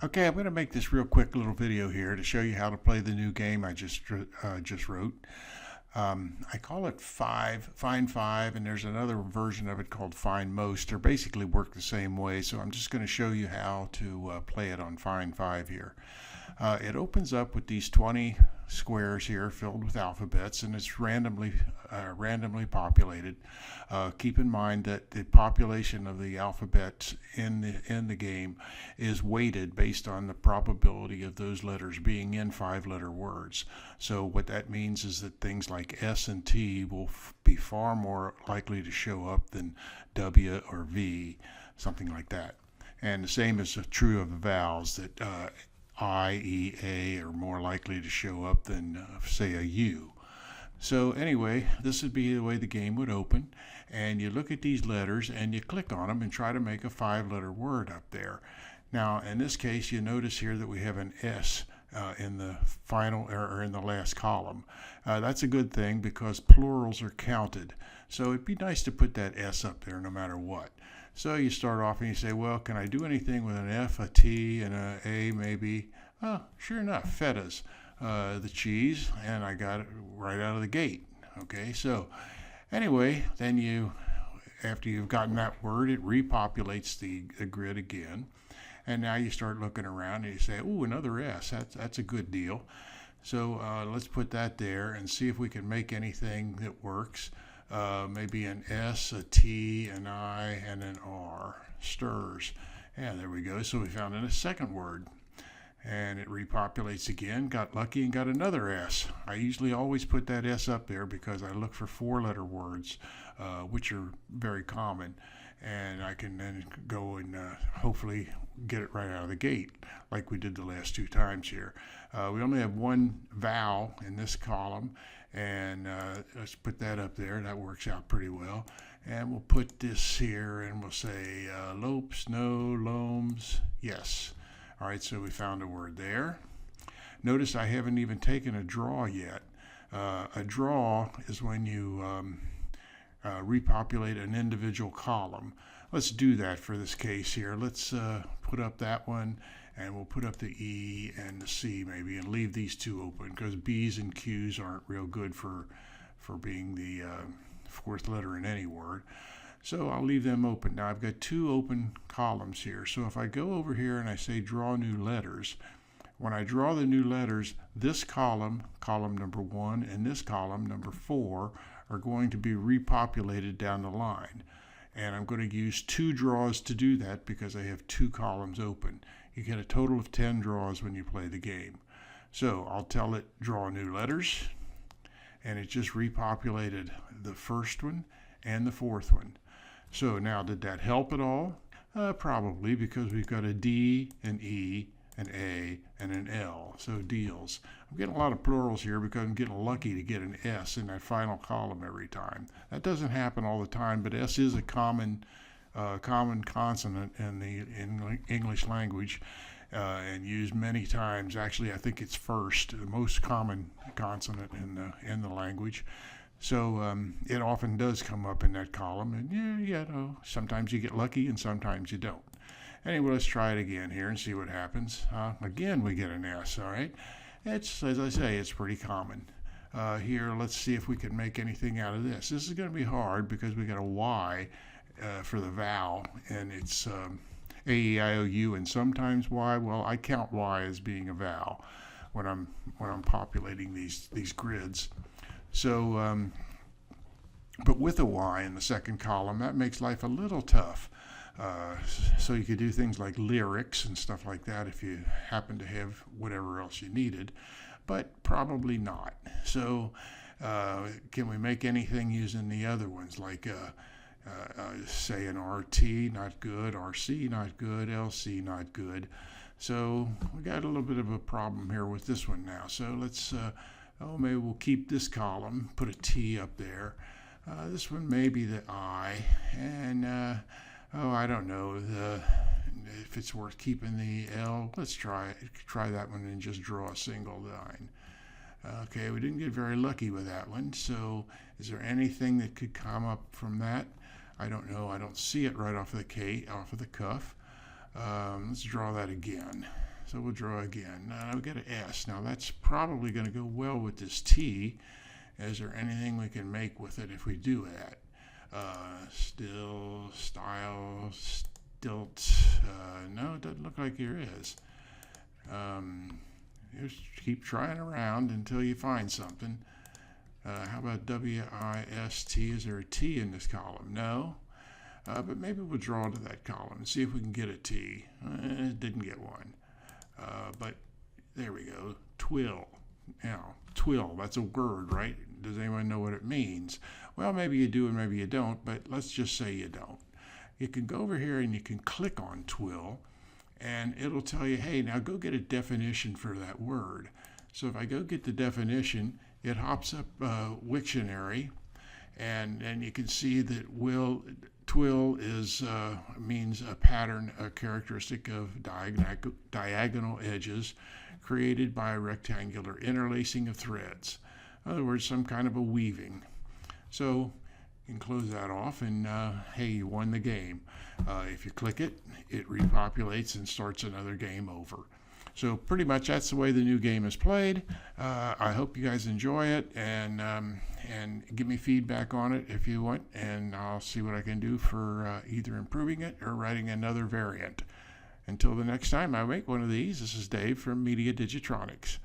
Okay, I'm going to make this real quick little video here to show you how to play the new game I just wrote. I call it FindFive, and there's another version of it called FindMost. They basically work the same way, so I'm just going to show you how to play it on FindFive here. It opens up with these 20 squares here filled with alphabets, and it's randomly populated. Keep in mind that the population of the alphabets in the game is weighted based on the probability of those letters being in 5-letter words. So what that means is that things like S and T will be far more likely to show up than W or V, something like that. And the same is true of the vowels, that I, E, A are more likely to show up than, say, a U. So anyway, this would be the way the game would open, and you look at these letters and you click on them and try to make a 5-letter word up there. Now, in this case, you notice here that we have an S in the final or in the last column. That's a good thing because plurals are counted. So it'd be nice to put that S up there no matter what. So you start off and you say, well, can I do anything with an F, a T, and an A maybe? Oh, sure enough, fetas, the cheese, and I got it right out of the gate. Okay, so anyway, then after you've gotten that word, it repopulates the grid again. And now you start looking around and you say, oh, another S, that's a good deal. So let's put that there and see if we can make anything that works. Maybe an S, a T, an I, and an R. Stirs. Yeah, there we go. So we found a second word. And it repopulates again. Got lucky and got another S. I usually always put that S up there because I look for 4-letter words, which are very common. And I can then go and hopefully get it right out of the gate, like we did the last 2 times here. We only have one vowel in this column, and let's put that up there. That works out pretty well. And we'll put this here, and we'll say lopes, no, loams, yes. All right, so we found a word there. Notice I haven't even taken a draw yet. A draw is when you repopulate an individual column. Let's do that for this case here. Let's put up that one, and we'll put up the E and the C maybe, and leave these 2 open because B's and Q's aren't real good for being the 4th letter in any word. So I'll leave them open. Now I've got 2 open columns here. So if I go over here and I say draw new letters, when I draw the new letters, this column, column number 1, and this column, number 4, are going to be repopulated down the line. And I'm going to use 2 draws to do that because I have 2 columns open. You get a total of 10 draws when you play the game. So I'll tell it draw new letters, and it just repopulated the first one and the 4th one. So now, did that help at all? Probably, because we've got a D, an E, an A, and an L, so deals. I'm getting a lot of plurals here because I'm getting lucky to get an S in that final column every time. That doesn't happen all the time, but S is a common consonant in the English language and used many times. Actually, I think it's first, the most common consonant in the language. So it often does come up in that column, and sometimes you get lucky and sometimes you don't. Anyway, let's try it again here and see what happens. Again, we get an S, all right? It's, as I say, it's pretty common. Here, let's see if we can make anything out of this. This is going to be hard because we got a Y for the vowel, and it's A, E, I, O, U, and sometimes Y. Well, I count Y as being a vowel when I'm populating these grids. So, but with a Y in the second column, that makes life a little tough. So you could do things like lyrics and stuff like that if you happen to have whatever else you needed, but probably not. So can we make anything using the other ones, like say an RT, not good, RC, not good, LC, not good. So we got a little bit of a problem here with this one now. So let's maybe we'll keep this column, put a T up there. This one may be the I, and I don't know if it's worth keeping the L. Let's try that one and just draw a single line. Okay, we didn't get very lucky with that one. So is there anything that could come up from that? I don't know. I don't see it right off of the cuff. Let's draw that again. So we'll draw again. Now we got an S. Now that's probably going to go well with this T. Is there anything we can make with it if we do that? Still, style, stilt. No, it doesn't look like there is. Just keep trying around until you find something. How about WIST? Is there a T in this column? No. But maybe we'll draw to that column and see if we can get a T. Didn't get one. But there we go. Twill. Now, twill, that's a word, right? Does anyone know what it means? Well, maybe you do and maybe you don't, but let's just say you don't. You can go over here and you can click on twill, and it'll tell you, hey, now go get a definition for that word. So if I go get the definition, it hops up Wiktionary, and you can see that twill is means a pattern, a characteristic of diagonal edges created by a rectangular interlacing of threads. In other words, some kind of a weaving. So you can close that off, and hey, you won the game. If you click it, it repopulates and starts another game over. So pretty much that's the way the new game is played. I hope you guys enjoy it, and give me feedback on it if you want, and I'll see what I can do for either improving it or writing another variant. Until the next time I make one of these, this is Dave from MediaDigitronics.